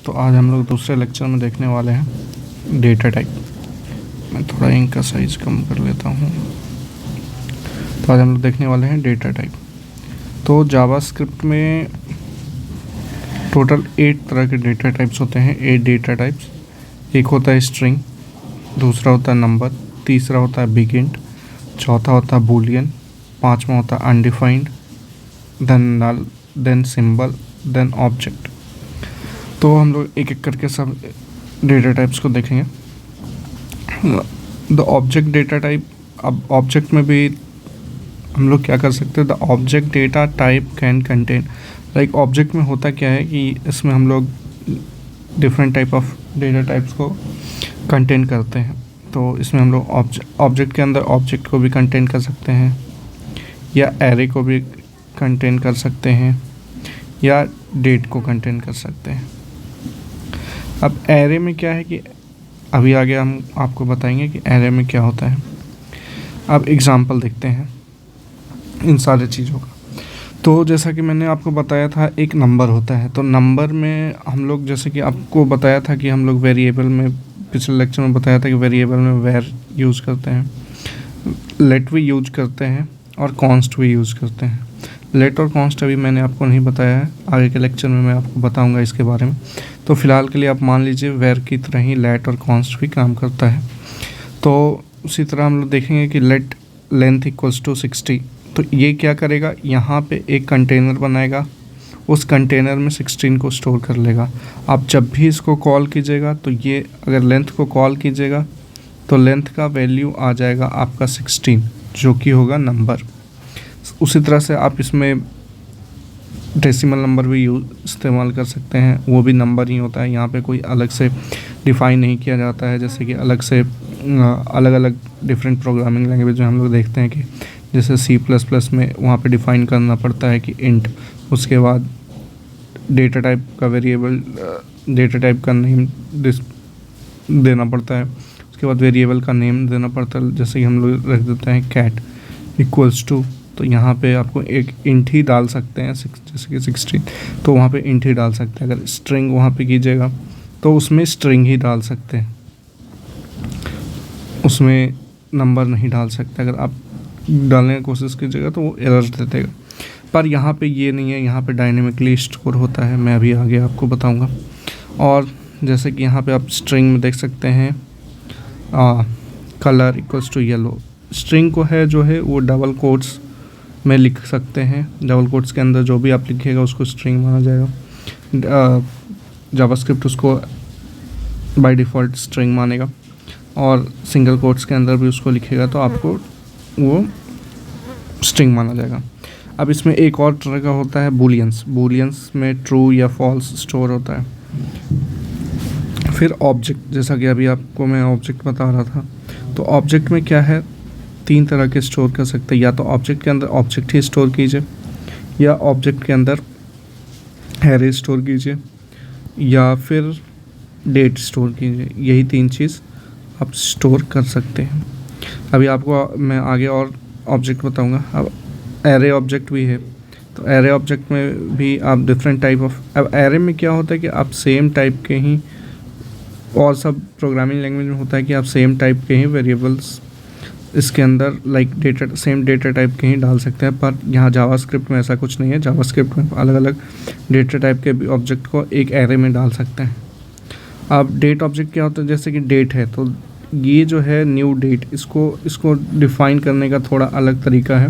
तो आज हम लोग दूसरे लेक्चर में देखने वाले हैं डेटा टाइप। मैं थोड़ा इंक का साइज कम कर लेता हूँ। तो आज हम लोग देखने वाले हैं डेटा टाइप। तो जावास्क्रिप्ट में टोटल 8 तरह के डेटा टाइप्स होते हैं। 8 डेटा टाइप्स। एक होता है स्ट्रिंग, दूसरा होता है नंबर, तीसरा होता है बिग इंट, चौथा होता है बूलियन, पांचवा होता है अनडिफाइंड, देन नल, देन सिंबल, देन ऑब्जेक्ट। तो हम लोग एक एक करके सब डेटा टाइप्स को देखेंगे। The object data type. अब ऑब्जेक्ट में भी हम लोग क्या कर सकते हैं, the object data type can contain, like object में होता क्या है कि इसमें हम लोग different type of data types को कंटेन करते हैं। तो इसमें हम लोग ऑब्जेक्ट के अंदर ऑब्जेक्ट को भी कंटेन कर सकते हैं, या एरे को भी कंटेन कर सकते हैं, या डेट को कंटेन कर सकते हैं। अब एरे में क्या है कि अभी आगे हम आपको बताएंगे कि एरे में क्या होता है। अब एग्जांपल देखते हैं इन सारे चीज़ों का। तो जैसा कि मैंने आपको बताया था, एक नंबर होता है। तो नंबर में हम लोग, जैसे कि आपको बताया था कि हम लोग वेरिएबल में, पिछले लेक्चर में बताया था कि वेरिएबल में वेर यूज़ करते हैं, लेट भी यूज करते हैं, और कॉन्स्ट भी यूज़ करते हैं। लेट और कॉन्स्ट अभी मैंने आपको नहीं बताया है, आगे के लेक्चर में मैं आपको बताऊंगा इसके बारे में। तो फिलहाल के लिए आप मान लीजिए वेर की तरह ही लेट और कॉन्स्ट भी काम करता है। तो उसी तरह हम लोग देखेंगे कि लेट लेंथ इक्वल्स टू 60। तो ये क्या करेगा, यहाँ पे एक कंटेनर बनाएगा, उस कंटेनर में 16 को स्टोर कर लेगा। आप जब भी इसको कॉल कीजिएगा, तो ये अगर लेंथ को कॉल कीजिएगा तो लेंथ का वैल्यू आ जाएगा आपका 16, जो कि होगा नंबर। उसी तरह से आप इसमें डेसिमल नंबर भी इस्तेमाल कर सकते हैं, वो भी नंबर ही होता है। यहाँ पे कोई अलग से डिफ़ाइन नहीं किया जाता है, जैसे कि अलग से अलग अलग डिफरेंट प्रोग्रामिंग लैंग्वेज में हम लोग देखते हैं कि जैसे C++ में वहाँ पे डिफ़ाइन करना पड़ता है कि इंट, उसके बाद डेटा टाइप का वेरिएबल, डेटा टाइप का नेम देना पड़ता है, उसके बाद वेरिएबल का नेम देना पड़ता है। जैसे कि हम लोग रख देते हैं कैट इक्वल्स टू, तो यहाँ पे आपको एक इंट ही डाल सकते हैं, जैसे कि 16, तो वहाँ पे इंट ही डाल सकते हैं। अगर स्ट्रिंग वहाँ पे कीजिएगा तो उसमें स्ट्रिंग ही डाल सकते हैं, उसमें नंबर नहीं डाल सकते। अगर आप डालने की कोशिश कीजिएगा तो वो एरर दे देगा। पर यहाँ पे ये नहीं है, यहाँ पे डायनेमिकली स्टोर होता है, मैं अभी आगे आपको बताऊँगा। और जैसे कि यहाँ पे आप स्ट्रिंग में देख सकते हैं colour equals to yellow. String को है जो है वो डबल कोट्स में लिख सकते हैं, डबल कोट्स के अंदर जो भी आप लिखिएगा उसको स्ट्रिंग माना जाएगा। जावास्क्रिप्ट उसको बाय डिफ़ॉल्ट स्ट्रिंग मानेगा, और सिंगल कोट्स के अंदर भी उसको लिखेगा तो आपको वो स्ट्रिंग माना जाएगा। अब इसमें एक और तरह का होता है बूलियंस। बूलियंस में ट्रू या फॉल्स स्टोर होता है। फिर ऑब्जेक्ट, जैसा कि अभी आपको मैं ऑब्जेक्ट बता रहा था, तो ऑब्जेक्ट में क्या है, 3 तरह के स्टोर कर सकते हैं। या तो ऑब्जेक्ट के अंदर ऑब्जेक्ट ही स्टोर कीजिए, या ऑब्जेक्ट के अंदर एरे स्टोर कीजिए, या फिर डेट स्टोर कीजिए। यही 3 चीज़ आप स्टोर कर सकते हैं। अभी आपको मैं आगे और ऑब्जेक्ट बताऊंगा। अब एरे ऑब्जेक्ट भी है, तो एरे ऑब्जेक्ट में भी आप डिफरेंट टाइप ऑफ, अब एरे में क्या होता है कि आप सेम टाइप के ही, और सब प्रोग्रामिंग लैंग्वेज में होता है कि आप सेम टाइप के ही वेरिएबल्स इसके अंदर like data, same data type के ही डाल सकते हैं। पर यहाँ जावास्क्रिप्ट में ऐसा कुछ नहीं है। जावास्क्रिप्ट में अलग अलग डेटा टाइप के ऑब्जेक्ट को एक एरे में डाल सकते हैं। अब डेट ऑब्जेक्ट क्या होता है, जैसे कि डेट है, तो ये जो है न्यू डेट, इसको डिफ़ाइन करने का थोड़ा अलग तरीका है।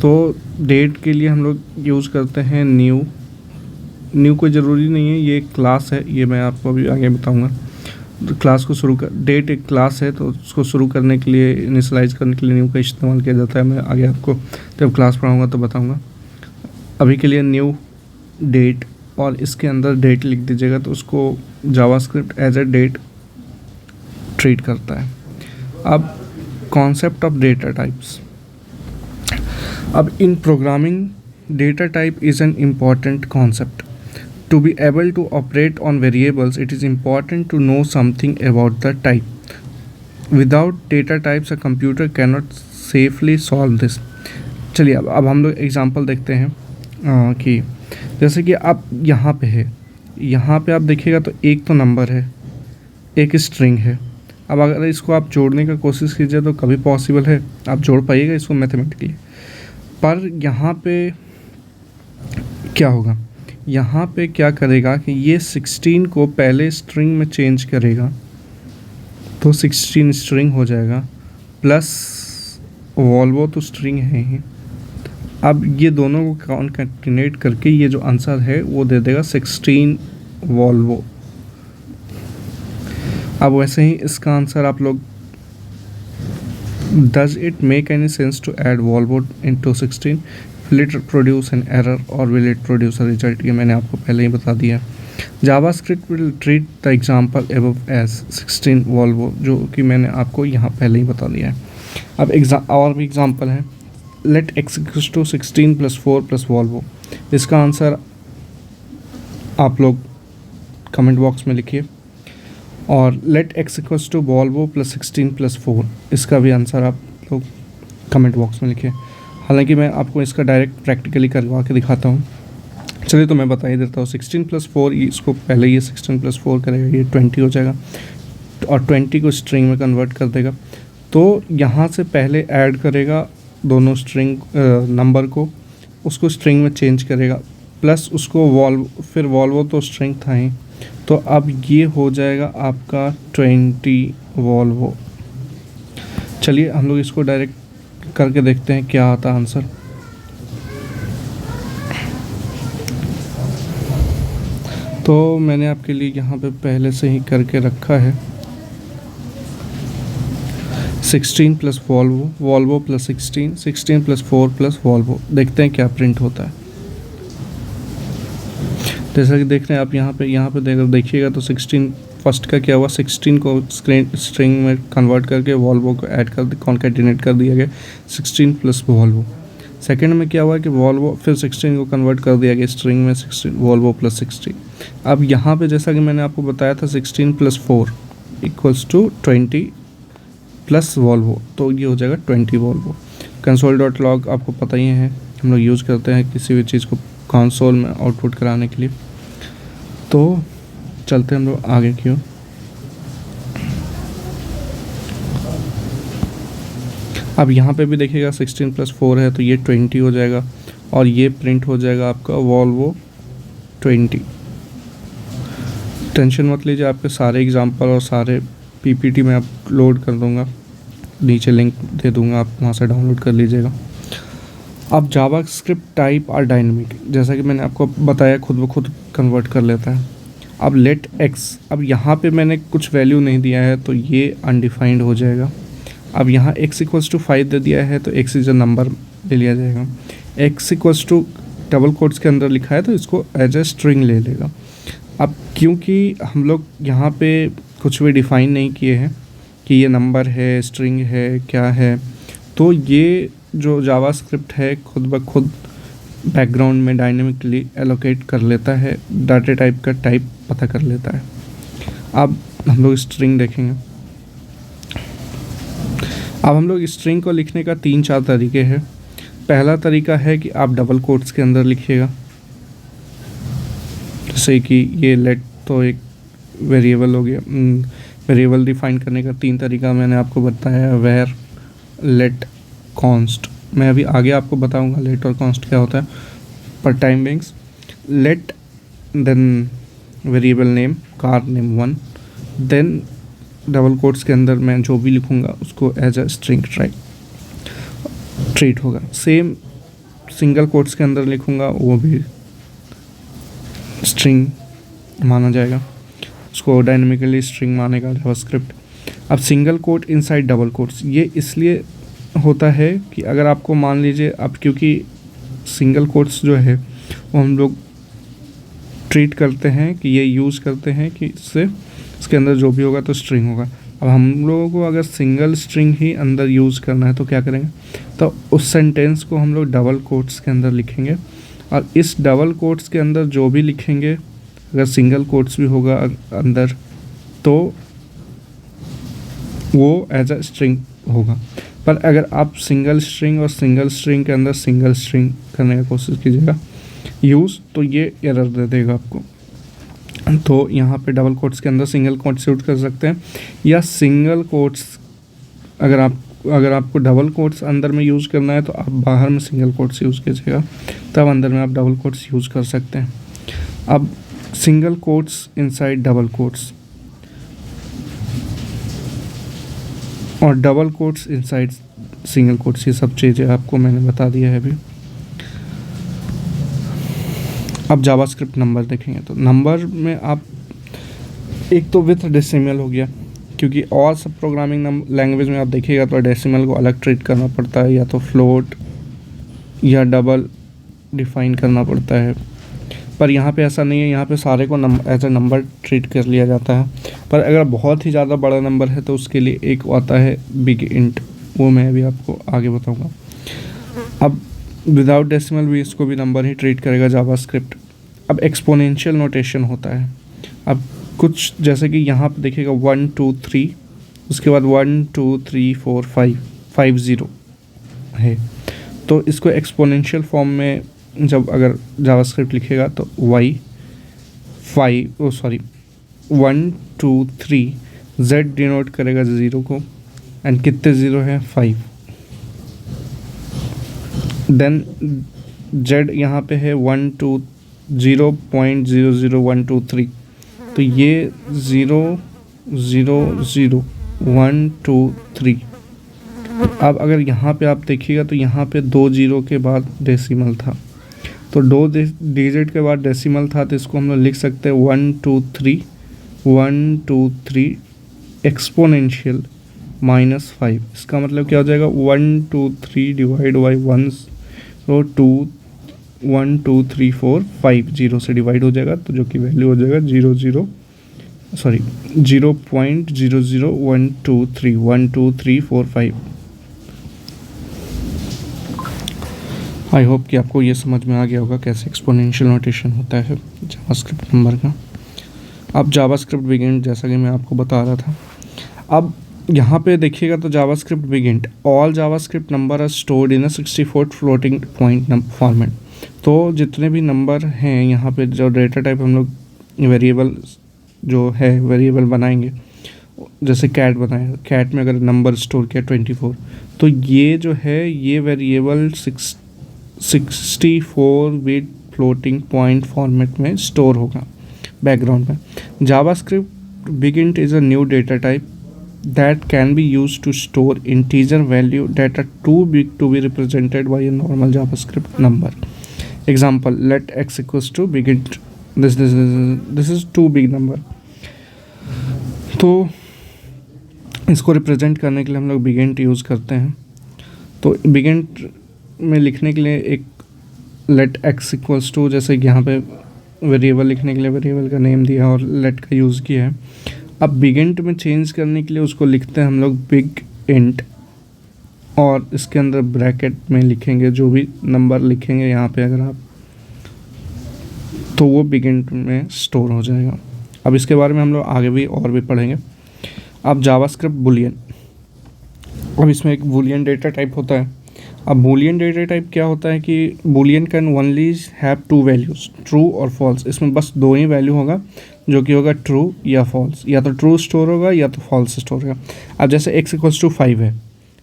तो डेट के लिए हम लोग यूज़ करते हैं न्यू कोई ज़रूरी नहीं है, ये एक क्लास है, ये मैं आपको अभी आगे बताऊँगा। क्लास को शुरू कर, डेट एक क्लास है, तो उसको शुरू करने के लिए, इनिशियलाइज करने के लिए न्यू का इस्तेमाल किया जाता है। मैं आगे आपको जब क्लास पढ़ाऊँगा तो बताऊँगा। अभी के लिए न्यू डेट, और इसके अंदर डेट लिख दीजिएगा, तो उसको JavaScript as a date treat करता है। अब कॉन्सेप्ट ऑफ डेटा टाइप्स। अब in programming, data type is an important concept. To be able to operate on variables, it is important to know something about the type. Without data types, a computer cannot safely solve this. चलिए अब हम लोग example देखते हैं कि जैसे कि आप यहाँ पे है, यहाँ पे आप देखिएगा तो एक तो नंबर है, एक स्ट्रिंग है। अब अगर इसको आप जोड़ने का कोशिश कीजिए तो कभी पॉसिबल है आप जोड़ पाइएगा इसको मैथमेटिकली, पर यहाँ पे क्या होगा, यहाँ पे क्या करेगा कि ये 16 को पहले स्ट्रिंग में चेंज करेगा तो 16 स्ट्रिंग हो जाएगा, प्लस वॉल्वो तो स्ट्रिंग है ही। अब ये दोनों को कॉन्कैटिनेट करके ये जो आंसर है वो दे देगा 16 वॉल्वो। अब वैसे ही इसका आंसर आप लोग, does it make any sense to add Volvo into 16, will it produce an error और will it produce a result, ये मैंने आपको पहले ही बता दिया। JavaScript will treat the example above as 16 Volvo, जो कि मैंने आपको यहाँ पहले ही बता दिया है। अब और भी एग्जांपल है, let x equals to 16 plus 4 plus Volvo. इसका आंसर आप लोग कमेंट बॉक्स में लिखिए। और let x equals to Volvo plus 16 plus 4, इसका भी आंसर आप लोग कमेंट बॉक्स में लिखिए। हालांकि मैं आपको इसका डायरेक्ट प्रैक्टिकली करवा के दिखाता हूँ, चलिए तो मैं बता ही देता हूँ। 16 प्लस 4, इसको पहले ये 16 प्लस 4 करेगा, ये 20 हो जाएगा और 20 को स्ट्रिंग में कन्वर्ट कर देगा। तो यहाँ से पहले ऐड करेगा दोनों स्ट्रिंग नंबर को, उसको स्ट्रिंग में चेंज करेगा, प्लस उसको फिर वॉल्वो तो स्ट्रिंग था ही, तो अब ये हो जाएगा आपका 20 वॉल्वो। चलिए हम लोग इसको डायरेक्ट करके देखते हैं क्या आता आंसर। तो मैंने आपके लिए यहाँ पे पहले से ही करके रखा है 16 plus Volvo, Volvo plus 16, 16 plus 4 plus Volvo. देखते हैं क्या प्रिंट होता है। जैसा कि देख रहे हैं आप यहाँ पे देखिएगा तो 16 फर्स्ट का क्या हुआ, 16 को स्ट्रिंग में कन्वर्ट करके वॉल्वो को ऐड कर कॉन्कैटिनेट कर दिया गया 16 प्लस वॉल्वो। सेकंड में क्या हुआ कि वॉल्वो फिर 16 को कन्वर्ट कर दिया गया स्ट्रिंग में 16 वॉल्वो प्लस 16। अब यहाँ पे जैसा कि मैंने आपको बताया था 16 plus 4 equals to 20 plus Volvo, तो ये हो जाएगा 20 वॉल्वो। console.log आपको पता ही है, हम लोग यूज़ करते हैं किसी भी चीज़ को कंसोल में आउटपुट कराने के लिए। तो चलते हम लोग आगे की ओर। अब यहाँ पे भी देखिएगा 16 प्लस 4 है तो ये 20 हो जाएगा और ये प्रिंट हो जाएगा आपका वॉल्वो 20। टेंशन मत लीजिए, आपके सारे एग्जांपल और सारे पीपीटी में अपलोड कर दूंगा, नीचे लिंक दे दूंगा, आप वहाँ से डाउनलोड कर लीजिएगा। अब जावास्क्रिप्ट टाइप और डायनेमिक, जैसा कि मैंने आपको बताया खुद ब खुद कन्वर्ट कर लेता है। अब लेट एक्स, अब यहाँ पे मैंने कुछ वैल्यू नहीं दिया है तो ये अनडिफाइंड हो जाएगा। अब यहाँ x इक्वल्स टू 5 दे दिया है तो x इज अ नंबर ले लिया जाएगा। x equals to double quotes के अंदर लिखा है तो इसको एज ए स्ट्रिंग ले लेगा। अब क्योंकि हम लोग यहाँ पे कुछ भी डिफ़ाइन नहीं किए हैं कि ये नंबर है, स्ट्रिंग है, क्या है, तो ये जो जावास्क्रिप्ट है खुद ब खुद बैकग्राउंड में डायनेमिकली एलोकेट कर लेता है, डाटा टाइप का टाइप पता कर लेता है। अब हम लोग स्ट्रिंग देखेंगे। अब हम लोग स्ट्रिंग को लिखने का 3-4 तरीके हैं। पहला तरीका है कि आप डबल कोट्स के अंदर लिखिएगा, जैसे कि ये लेट तो एक वेरिएबल हो गया। वेरिएबल डिफाइन करने का 3 तरीका मैंने आपको बताया, वेयर, लेट, कॉन्स्ट। मैं अभी आगे आपको बताऊंगा लेट और कॉन्स्ट क्या होता है, पर time being let, then variable name, car name 1, then double quotes के अंदर मैं जो भी लिखूंगा उसको एज अ स्ट्रिंग ट्रीट होगा। सेम सिंगल कोट्स के अंदर लिखूंगा वो भी स्ट्रिंग माना जाएगा, उसको डायनेमिकली स्ट्रिंग मानेगा जावास्क्रिप्ट। अब single quote inside double quotes, ये इसलिए होता है कि अगर आपको मान लीजिए अब, क्योंकि सिंगल कोट्स जो है वो हम लोग ट्रीट करते हैं कि ये यूज़ करते हैं कि इससे इसके अंदर जो भी होगा तो स्ट्रिंग होगा। अब हम लोगों को अगर सिंगल स्ट्रिंग ही अंदर यूज़ करना है तो क्या करेंगे, तो उस सेंटेंस को हम लोग डबल कोट्स के अंदर लिखेंगे और इस डबल कोट्स के अंदर जो भी लिखेंगे, अगर सिंगल कोट्स भी होगा अंदर तो वो एज अ स्ट्रिंग होगा। पर अगर आप सिंगल स्ट्रिंग और सिंगल स्ट्रिंग के अंदर सिंगल स्ट्रिंग करने की कोशिश कीजिएगा यूज़, तो ये एरर दे देगा आपको। तो यहाँ पे डबल कोट्स के अंदर सिंगल कोट्स यूज कर सकते हैं, या सिंगल कोट्स अगर आपको डबल कोट्स अंदर में यूज़ करना है तो आप बाहर में सिंगल कोट्स यूज़ कीजिएगा, तब अंदर में आप डबल कोट्स यूज़ कर सकते हैं। अब single quotes inside double quotes और double quotes inside single quotes, ये सब चीज़ें आपको मैंने बता दिया है अभी। अब जावास्क्रिप्ट नंबर देखेंगे तो नंबर में आप एक तो विथ डेसिमल हो गया, क्योंकि और सब प्रोग्रामिंग लैंग्वेज में आप देखिएगा तो डेसिमल को अलग ट्रीट करना पड़ता है, या तो फ्लोट या डबल डिफाइन करना पड़ता है, पर यहाँ पे ऐसा नहीं है। यहाँ पे सारे को एज ए नंबर ट्रीट कर लिया जाता है। पर अगर बहुत ही ज़्यादा बड़ा नंबर है तो उसके लिए एक आता है बिग इंट, वो मैं अभी आपको आगे बताऊँगा। अब विदाउट डेसिमल भी इसको भी नंबर ही ट्रीट करेगा जावास्क्रिप्ट। अब एक्सपोनेंशियल नोटेशन होता है। अब कुछ जैसे कि यहाँ पे देखिएगा 1 2 3, उसके बाद 1 2 3 4 5 5 0 है, तो इसको एक्सपोनेंशियल फॉर्म में जब अगर जावास्क्रिप्ट लिखेगा तो 1 2 3 Z डिनोट करेगा 0 को, एंड कितने 0 है 5। देन Z यहाँ पे है 1 2 0.00123, तो ये 0 0 0 1 2 3। अब अगर यहाँ पे आप देखिएगा तो यहाँ पे 2 जीरो के बाद डेसिमल था, तो 2 डिजिट के बाद डेसिमल था, तो इसको हम लोग लिख सकते हैं 1 2 3 एक्सपोनेंशियल -5। इसका मतलब क्या हो जाएगा 1 2 3 डिवाइड बाई 1, तो 1 2 3 4 5 0 से डिवाइड हो जाएगा, तो जो कि वैल्यू हो जाएगा 0.00123 आई होप कि आपको ये समझ में आ गया होगा कैसे एक्सपोनेंशियल नोटेशन होता है जावास्क्रिप्ट नंबर का। अब जावास्क्रिप्ट बिगिन, जैसा कि मैं आपको बता रहा था, अब यहाँ पे देखिएगा तो JavaScript begin all JavaScript number are stored in 64 floating point format. तो जितने भी नंबर हैं यहाँ पे, जो डेटा टाइप हम लोग वेरिएबल जो है वेरिएबल बनाएंगे, जैसे कैट बनाया, कैट में अगर नंबर स्टोर किया 24, तो ये जो है ये variable 64 bit floating point format में स्टोर होगा बैकग्राउंड में। JavaScript begin is a new data type that can be used to store integer value that are too big to be represented by a normal JavaScript number. Example, let x equals to begin this is too big number. तो इसको represent करने के लिए हम लोग begin use करते हैं। तो बिगिन में लिखने के लिए एक let x equals to, जैसे कि यहाँ पे वेरिएबल लिखने के लिए वेरिएबल का नेम दिया और let का यूज़ किया है। अब बिगिंट में चेंज करने के लिए उसको लिखते हैं हम लोग बिग इंट, और इसके अंदर ब्रैकेट में लिखेंगे जो भी नंबर लिखेंगे यहाँ पे अगर आप, तो वो बिगिंट में स्टोर हो जाएगा। अब इसके बारे में हम लोग आगे भी और भी पढ़ेंगे। अब जावास्क्रिप्ट बुलियन, अब इसमें एक बुलियन डेटा टाइप होता है। अब बुलियन डेटा टाइप क्या होता है कि Boolean can only have 2 values, true और फॉल्स। इसमें बस 2 ही वैल्यू होगा, जो कि होगा ट्रू या फॉल्स, या तो ट्रू स्टोर होगा या तो फॉल्स स्टोर होगा। अब जैसे x इक्वल्स टू 5 है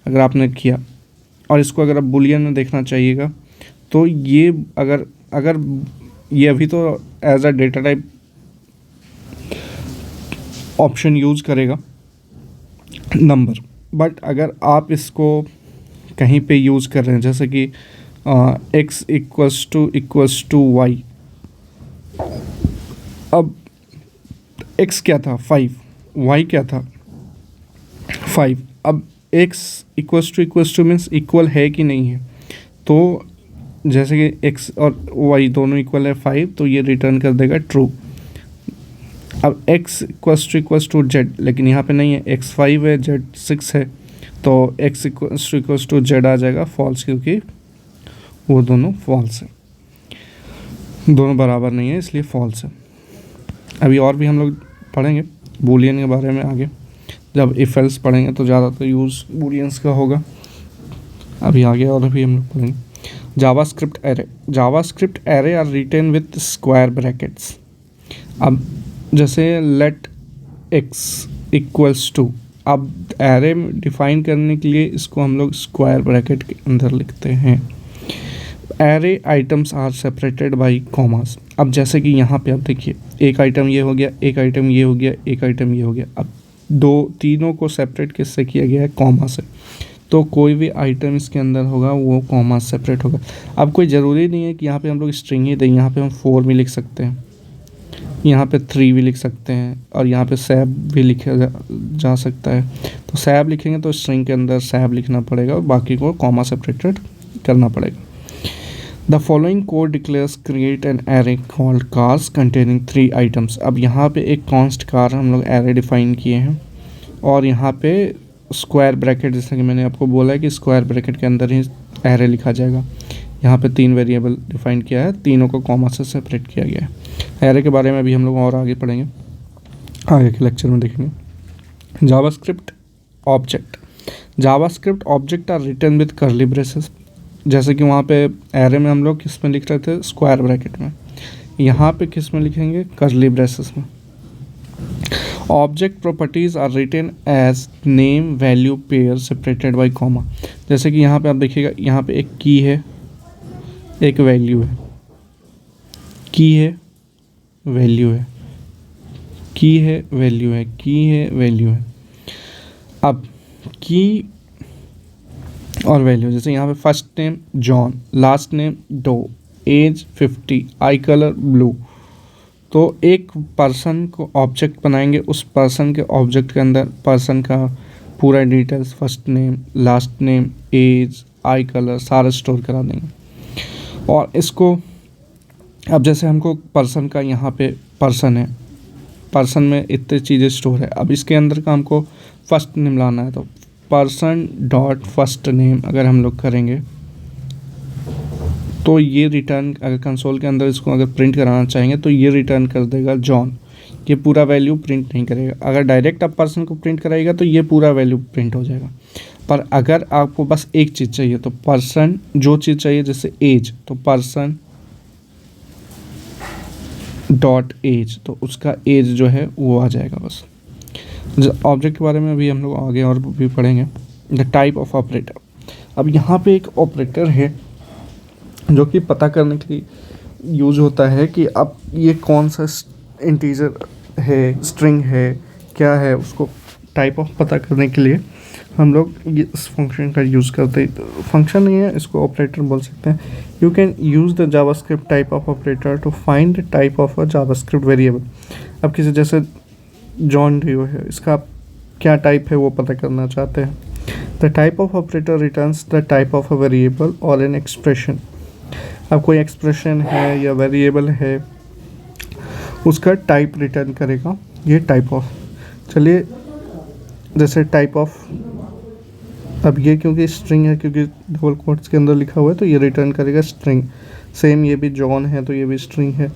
अगर आपने किया, और इसको अगर आप बुलियन में देखना चाहिएगा, तो ये अगर ये अभी तो as a data type option use करेगा नंबर, बट अगर आप इसको कहीं पे यूज़ कर रहे हैं, जैसे कि x इक्वल्स टू y, अब x क्या था 5, y क्या था 5। अब x equals two means equal है कि नहीं है, तो जैसे कि x और y दोनों इक्वल है 5, तो ये रिटर्न कर देगा ट्रू। अब x इक्वल्स टू z, लेकिन यहाँ पे नहीं है, x 5 है z 6 है, तो x इक्वल्स टू z आ जाएगा फॉल्स, क्योंकि वो दोनों फॉल्स है, दोनों बराबर नहीं है, इसलिए फॉल्स है। अभी और भी हम लोग पढ़ेंगे बूलियन के बारे में आगे, जब इफ एल्स पढ़ेंगे तो ज़्यादातर यूज़ बूलियंस का होगा। अभी आगे और भी हम लोग पढ़ेंगे। JavaScript array are written with square brackets. अब जैसे लेट x इक्वल्स टू, अब एरे में डिफाइन करने के लिए इसको हम लोग स्क्वायर ब्रैकेट के अंदर लिखते हैं। Array items are separated by commas. अब जैसे कि यहाँ पे आप देखिए, एक आइटम ये हो गया, एक आइटम ये हो गया, एक आइटम ये हो गया। अब तीनों को सेपरेट किससे किया गया है? कॉमा से। तो कोई भी आइटम इसके अंदर होगा वो कॉमा सेपरेट होगा। अब कोई ज़रूरी नहीं है कि यहाँ पे हम लोग स्ट्रिंग ही दें, यहाँ पे हम 4 भी लिख सकते हैं, यहाँ पे 3 भी लिख सकते हैं, और यहाँ पे सैब भी लिखा जा सकता है। तो सैब लिखेंगे तो स्ट्रिंग के अंदर सैब लिखना पड़ेगा और बाकी को कॉमा सेपरेटेड करना पड़ेगा। The following code declares create an array called cars containing 3 items. अब यहाँ पे एक कॉन्स्ट कार हम लोग एरे डिफाइन किए हैं, और यहाँ पे स्क्वायर ब्रैकेट, जैसा कि मैंने आपको बोला है कि स्क्वायर ब्रैकेट के अंदर ही एरे लिखा जाएगा। यहाँ पे 3 वेरिएबल डिफाइन किया है, तीनों को कॉमा से सेपरेट किया गया है। एरे के बारे में अभी हम लोग और आगे पढ़ेंगे, आगे के लेक्चर में देखेंगे। JavaScript object. JavaScript object are written with curly braces. जैसे कि वहाँ पे एरे में हम लोग किस में लिख रहे थे? स्क्वायर ब्रैकेट में। यहाँ पे किस में लिखेंगे? कर्ली ब्रेसेस में। Object properties are written as name value pair separated by comma. जैसे कि यहाँ पे आप देखिएगा, यहाँ पे एक की है, एक वैल्यू है, की है, वैल्यू है, की है, वैल्यू है, की है, वैल्यू है। अब की और वैल्यू, जैसे यहाँ पे first name John, last name Doe, age 50, eye colour blue. तो एक पर्सन को ऑब्जेक्ट बनाएंगे, उस पर्सन के ऑब्जेक्ट के अंदर पर्सन का पूरा details, first name, last name, age, eye colour सारा स्टोर करा देंगे। और इसको अब जैसे हमको पर्सन का, यहाँ पे पर्सन है, पर्सन में इतने चीज़ें स्टोर है। अब इसके अंदर का हमको फर्स्ट नेम लाना है, तो पर्सन डॉट फर्स्ट नेम अगर हम लोग करेंगे तो ये रिटर्न, अगर कंसोल के अंदर इसको अगर प्रिंट कराना चाहेंगे तो ये रिटर्न कर देगा जॉन। ये पूरा वैल्यू प्रिंट नहीं करेगा। अगर डायरेक्ट आप पर्सन को प्रिंट कराएगा तो ये पूरा वैल्यू प्रिंट हो जाएगा। पर अगर आपको बस एक चीज़ चाहिए तो पर्सन, जो चीज़ चाहिए जैसे एज, तो पर्सन डॉट एज, तो उसका एज जो है वो आ जाएगा बस। ऑब्जेक्ट के बारे में अभी हम लोग आगे और भी पढ़ेंगे। The type of operator. अब यहाँ पे एक ऑपरेटर है जो कि पता करने के लिए यूज होता है कि अब ये कौन सा इंटीजर है, स्ट्रिंग है, क्या है, उसको टाइप ऑफ पता करने के लिए हम लोग ये इस फंक्शन का यूज़ करते हैं। फंक्शन नहीं है, इसको ऑपरेटर बोल सकते हैं। You can use the JavaScript type of operator to find the type of a JavaScript variable. अब किसी जैसे जॉन डियो है, इसका क्या टाइप है वो पता करना चाहते हैं। The type of operator returns the type of a variable और एन एक्सप्रेशन। अब कोई एक्सप्रेशन है या वेरिएबल है, उसका टाइप रिटर्न करेगा, ये टाइप ऑफ। चलिए जैसे टाइप ऑफ, अब ये क्योंकि स्ट्रिंग है, क्योंकि डबल कोट्स के अंदर लिखा हुआ है, तो ये रिटर्न करेगा स्ट्रिंग। सेम ये भी जॉन है तो ये भी स्ट्रिंग है,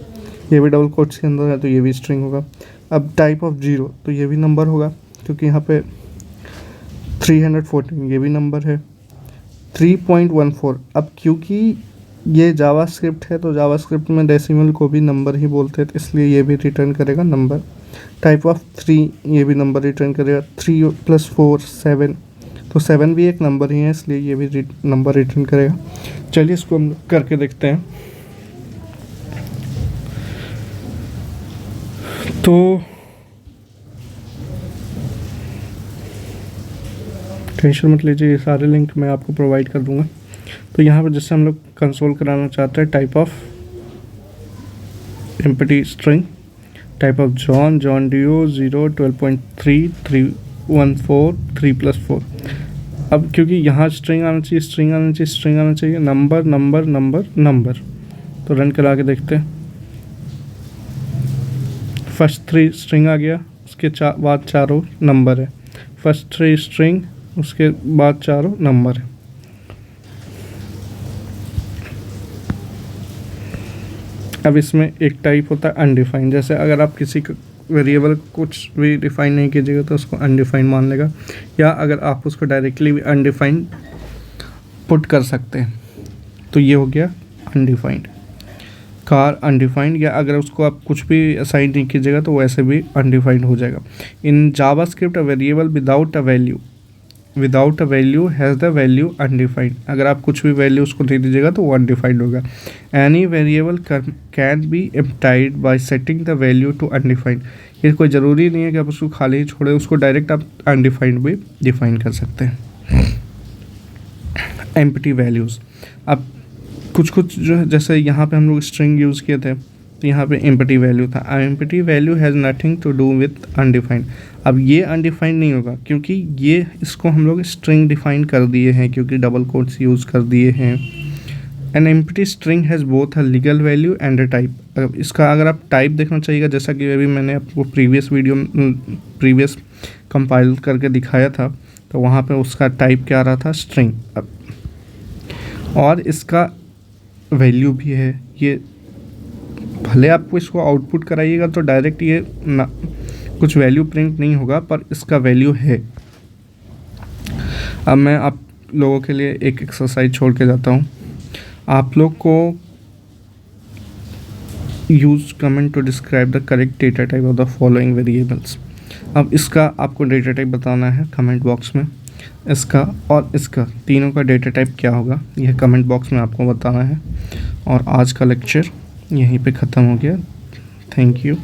ये भी डबल कोट्स के अंदर है तो ये भी स्ट्रिंग होगा। अब टाइप ऑफ 0, तो ये भी नंबर होगा, क्योंकि यहाँ पे 314 ये भी नंबर है। 3.14, अब क्योंकि ये जावास्क्रिप्ट है तो जावास्क्रिप्ट में डेसिमल को भी नंबर ही बोलते हैं, तो इसलिए ये भी रिटर्न करेगा नंबर। टाइप ऑफ 3, ये भी नंबर रिटर्न करेगा। 3 + 4 7, तो 7 भी एक नंबर ही है, इसलिए ये भी नंबर रिटर्न करेगा। चलिए इसको हम करके देखते हैं। तो टेंशन मत लीजिए, ये सारे लिंक मैं आपको प्रोवाइड कर दूंगा। तो यहाँ पर जैसे हम लोग कंसोल कराना चाहते हैं, type of empty string, type of John Doe 0 12.3 314 3 + 4। अब क्योंकि यहाँ स्ट्रिंग आना चाहिए, स्ट्रिंग आना चाहिए, स्ट्रिंग आना चाहिए, नंबर नंबर नंबर नंबर। तो रन करा के देखते हैं। फर्स्ट 3 स्ट्रिंग आ गया, उसके बाद चारों नंबर है। फर्स्ट 3 स्ट्रिंग, उसके बाद चारों नंबर है। अब इसमें एक टाइप होता है अनडिफाइंड। जैसे अगर आप किसी वेरिएबल कुछ भी डिफाइन नहीं कीजिएगा तो उसको अनडिफाइंड मान लेगा, या अगर आप उसको डायरेक्टली भी अनडिफाइंड पुट कर सकते हैं, तो ये हो गया अनडिफाइंड। कार अनडिफाइंड, या अगर उसको आप कुछ भी असाइन नहीं कीजिएगा तो वैसे भी अनडिफाइंड हो जाएगा। In JavaScript a variable without a value has the value undefined, अगर आप कुछ भी वैल्यू उसको दे दीजिएगा तो वो अनडिफाइंड होगा। Any variable can be emptied by setting the value to undefined, ये कोई ज़रूरी नहीं है कि आप उसको खाली ही छोड़ें, उसको डायरेक्ट आप अनडिफाइंड भी डिफाइन कर सकते हैं। एम्प्टी वैल्यूज़, अब कुछ जो है, जैसे यहाँ पे हम लोग स्ट्रिंग यूज़ किए थे तो यहाँ पे एम्प्टी वैल्यू था। Empty value has nothing to do with undefined, अब ये अनडिफाइंड नहीं होगा क्योंकि ये इसको हम लोग स्ट्रिंग डिफाइन कर दिए हैं, क्योंकि डबल कोट्स यूज़ कर दिए हैं। An empty string has both a legal value and a type, इसका अगर आप टाइप देखना चाहिएगा, जैसा कि अभी मैंने आपको प्रीवियस कंपाइल करके दिखाया था, तो वहाँ पे उसका टाइप क्या आ रहा था, स्ट्रिंग, और इसका वैल्यू भी है। ये भले आपको इसको आउटपुट कराइएगा तो डायरेक्ट ये ना कुछ वैल्यू प्रिंट नहीं होगा, पर इसका वैल्यू है। अब मैं आप लोगों के लिए एक एक्सरसाइज छोड़ के जाता हूँ। आप लोग को use comment to describe the correct data type of the following variables. अब इसका आपको डेटा टाइप बताना है कमेंट बॉक्स में, इसका और इसका तीनों का डेटा टाइप क्या होगा यह कमेंट बॉक्स में आपको बताना है। और आज का लेक्चर यहीं पे ख़त्म हो गया। Thank you.